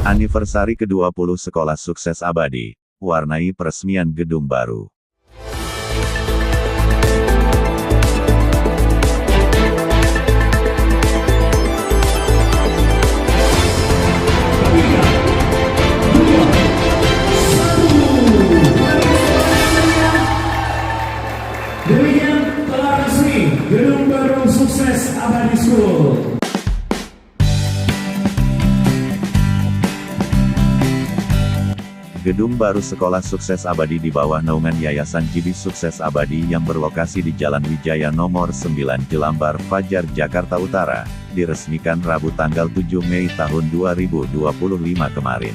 Anniversary ke-20 Sekolah Sukses Abadi, warnai peresmian gedung baru. Demikian telah resmi gedung baru Sukses Abadi School. Gedung baru Sekolah Sukses Abadi di bawah naungan Yayasan Cibis Sukses Abadi yang berlokasi di Jalan Wijaya Nomor 9 Jelambar Fajar, Jakarta Utara, diresmikan Rabu tanggal 7 Mei tahun 2025 kemarin.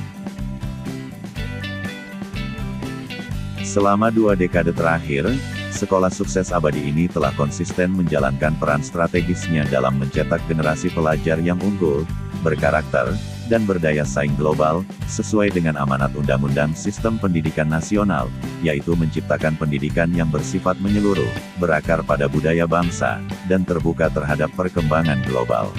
Selama 2 dekade terakhir, Sekolah Sukses Abadi ini telah konsisten menjalankan peran strategisnya dalam mencetak generasi pelajar yang unggul, berkarakter, dan berdaya saing global, sesuai dengan amanat Undang-Undang Sistem Pendidikan Nasional, yaitu menciptakan pendidikan yang bersifat menyeluruh, berakar pada budaya bangsa, dan terbuka terhadap perkembangan global.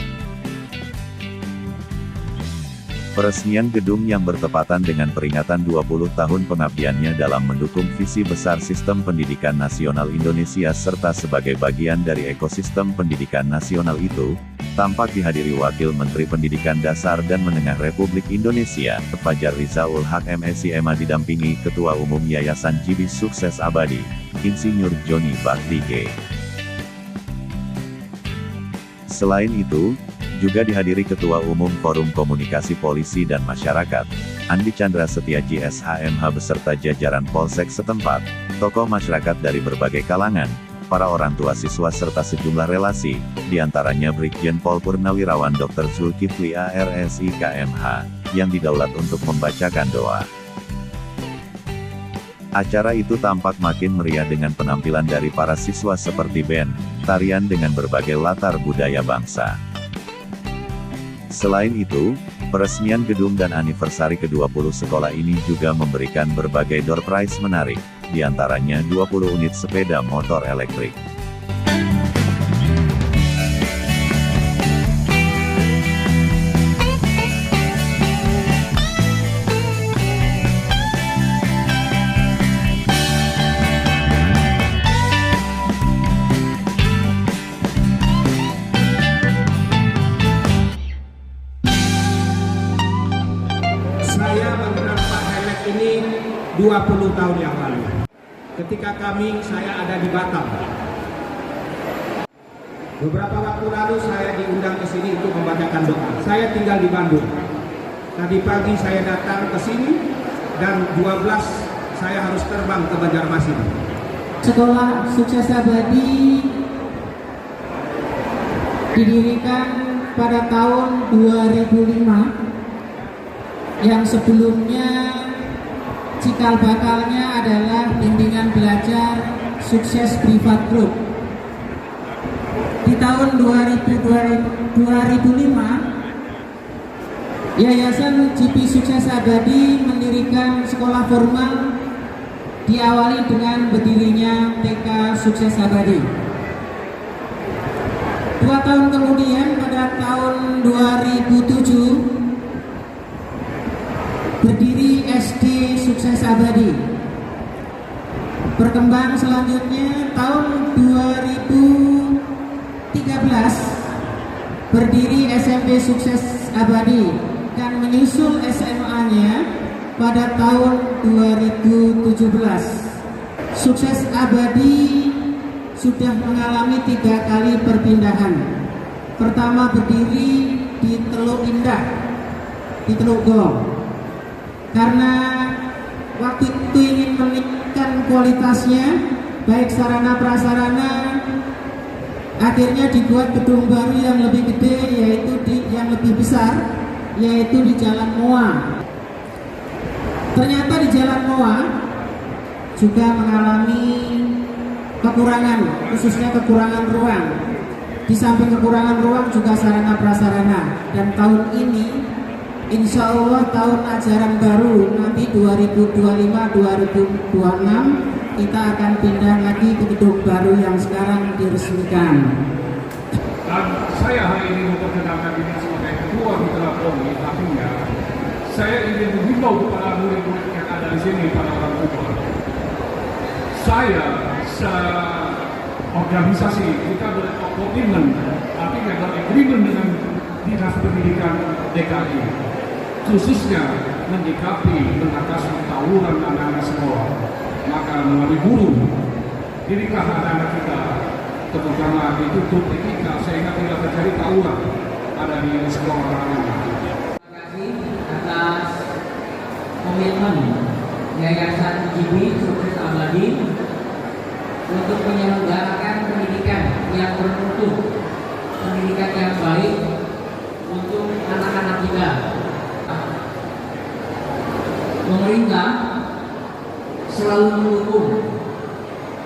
Peresmian gedung yang bertepatan dengan peringatan 20 tahun pengabdiannya dalam mendukung visi besar Sistem Pendidikan Nasional Indonesia serta sebagai bagian dari ekosistem pendidikan nasional itu, tampak dihadiri Wakil Menteri Pendidikan Dasar dan Menengah Republik Indonesia, Fajar Rizaul Haq MSI didampingi Ketua Umum Yayasan Cibis Sukses Abadi, Insinyur Joni Bakti. Selain itu, juga dihadiri Ketua Umum Forum Komunikasi Polisi dan Masyarakat, Andi Chandra Setiaji SHMH beserta jajaran Polsek setempat, tokoh masyarakat dari berbagai kalangan, para orang tua siswa serta sejumlah relasi, diantaranya Brigjen Pol Purnawirawan Dr. Zulkifli ARSI KMH, yang didaulat untuk membacakan doa. Acara itu tampak makin meriah dengan penampilan dari para siswa seperti band, tarian dengan berbagai latar budaya bangsa. Selain itu, peresmian gedung dan anniversary ke-20 sekolah ini juga memberikan berbagai door prize menarik, diantaranya 20 unit sepeda motor elektrik. Saya mengenal Pak Hemek ini 20 tahun yang lalu. Ketika saya ada di Batam. Beberapa waktu lalu saya diundang ke sini untuk membacakan doa. Saya tinggal di Bandung. Tadi pagi saya datang ke sini dan 12 saya harus terbang ke Banjarmasin. Sekolah Sukses Abadi didirikan pada tahun 2005. Yang sebelumnya cikal bakalnya adalah bimbingan belajar Sukses Privat Group. Di tahun 2005, Yayasan Cibis Sukses Abadi mendirikan sekolah formal, diawali dengan berdirinya TK Sukses Abadi. 2 tahun kemudian, pada tahun 2007, berdiri SD Sukses Abadi. Berkembang selanjutnya tahun 2013 berdiri SMP Sukses Abadi dan menyusul SMA-nya pada tahun 2017. Sukses Abadi sudah mengalami 3 kali perpindahan. Pertama berdiri di Teluk Indah, di Teluk Gong. Karena waktu itu ingin meningkatkan kualitasnya, baik sarana prasarana, akhirnya dibuat gedung baru yang lebih gede, yang lebih besar, yaitu di Jalan Moa. Ternyata di Jalan Moa juga mengalami kekurangan, khususnya kekurangan ruang. Di samping kekurangan ruang juga sarana prasarana. Dan tahun ini, insya Allah tahun ajaran baru nanti 2025-2026 kita akan pindah lagi ke gedung baru yang sekarang diresmikan. Dan saya hari ini memperkenalkan diri sebagai ketua mitra PONI, artinya saya ingin menghimbau kepada murid-murid yang ada di sini, para orang tua. Saya organisasi kita berkomitmen, artinya beragreement dengan Dinas Pendidikan DKI, khususnya menyikapi mengatasi tawuran anak-anak sekolah. Maka melalui guru, didiklah anak-anak kita, terutama ditutup etika sehingga tidak terjadi tawuran ada di sekolah anak-anak. Terima kasih atas komitmen Yayasan JIBI Sukses Abadi untuk menyelenggarakan pendidikan yang bermutu, pendidikan yang baik untuk anak-anak kita. Pemerintah selalu mendukung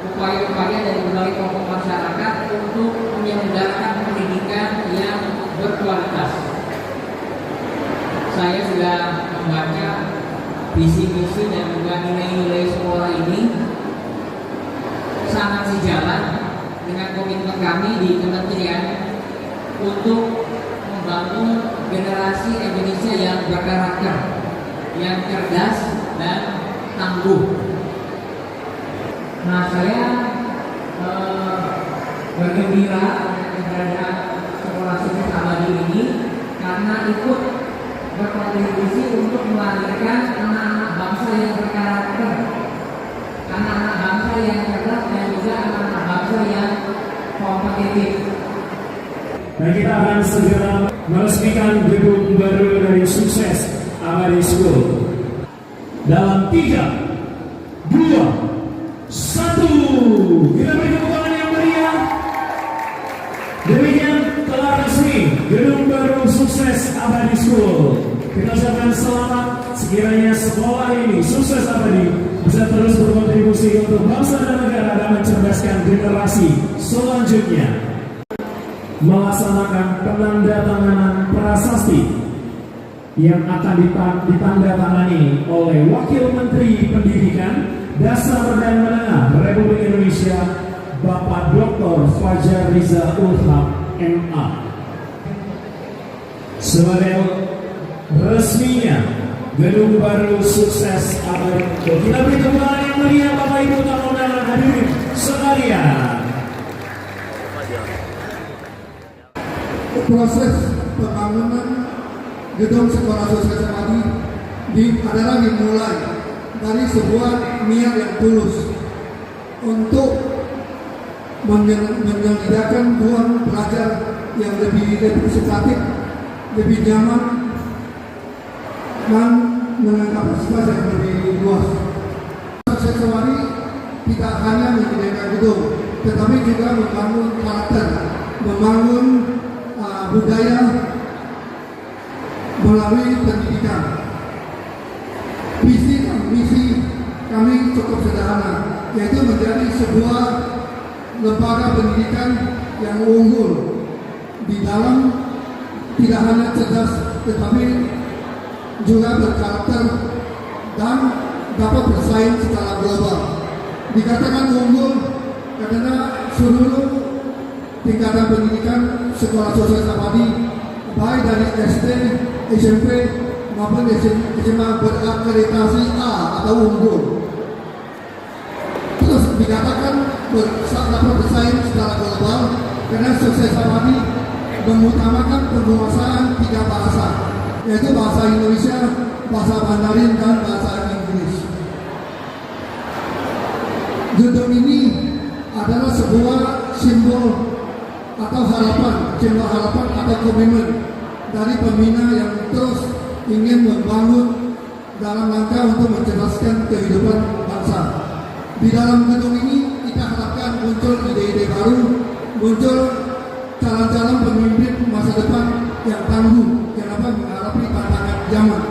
upaya-upaya dari berbagai kelompok masyarakat untuk menyelenggarakan pendidikan yang berkualitas. Saya sudah membaca visi-visi dan juga nilai-nilai sekolah ini sangat sejalan dengan komitmen kami di kementerian untuk membangun generasi Indonesia yang berkarakter, yang cerdas dan tangguh. Nah, saya bergembira dengan keberadaan Sekolah Sukses Abadi ini karena ikut berkontribusi untuk melahirkan anak-anak bangsa yang berkarakter, anak-anak bangsa yang cerdas dan juga anak-anak bangsa yang kompetitif. Dan kita akan segera meresmikan gedung baru dari Sukses Abadi School. Dalam 3, 2, 1, kita beri tepuk tangan yang meriah. Demikian telah resmi gedung baru Sukses Abadi School. Kita ucapkan selamat, sekiranya sekolah ini Sukses Abadi bisa terus berkontribusi untuk bangsa dan negara dan mencerdaskan generasi selanjutnya. Melaksanakan penandatanganan prasasti yang akan ditandatangani oleh Wakil Menteri Pendidikan Dasar dan Menengah Republik Indonesia, Bapak Dr. Fajar Riza Ulham, MA. Sebagai resminya gedung baru Sukses Abadi. Kita beri tepuk tangan yang meriah Bapak Ibu tamu undangan hadirin sekalian. Proses pembangunan gedung Sekolah Sukses Abadi adalah dimulai dari sebuah niat yang tulus untuk menyediakan ruang belajar yang lebih representatif, lebih nyaman, dan dengan kapasitas yang lebih luas. Sukses Abadi tidak hanya menyediakan gedung, tetapi juga membangun karakter, membangun budaya melalui pendidikan. Visi dan misi kami cukup sederhana, yaitu menjadi sebuah lembaga pendidikan yang unggul di dalam tidak hanya cerdas tetapi juga berkarakter dan dapat bersaing secara global. Dikatakan unggul karena seluruh tingkatan pendidikan Sekolah Sukses Abadi baik dari SD, SMP maupun SMA berakreditasi A atau unggul. Terus dikatakan dapat bersaing secara global karena Sukses Abadi mengutamakan penguasaan 3 bahasa, yaitu bahasa Indonesia, bahasa Mandarin, dan bahasa Inggris. Gedung ini adalah sebuah simbol atau simbol harapan atau komitmen dari pembina yang terus ingin membangun dalam rangka untuk mencerdaskan kehidupan bangsa. Di dalam gedung ini kita harapkan muncul ide-ide baru, muncul calon-calon pemimpin masa depan yang tangguh, yang dapat menghadapi tantangan zaman.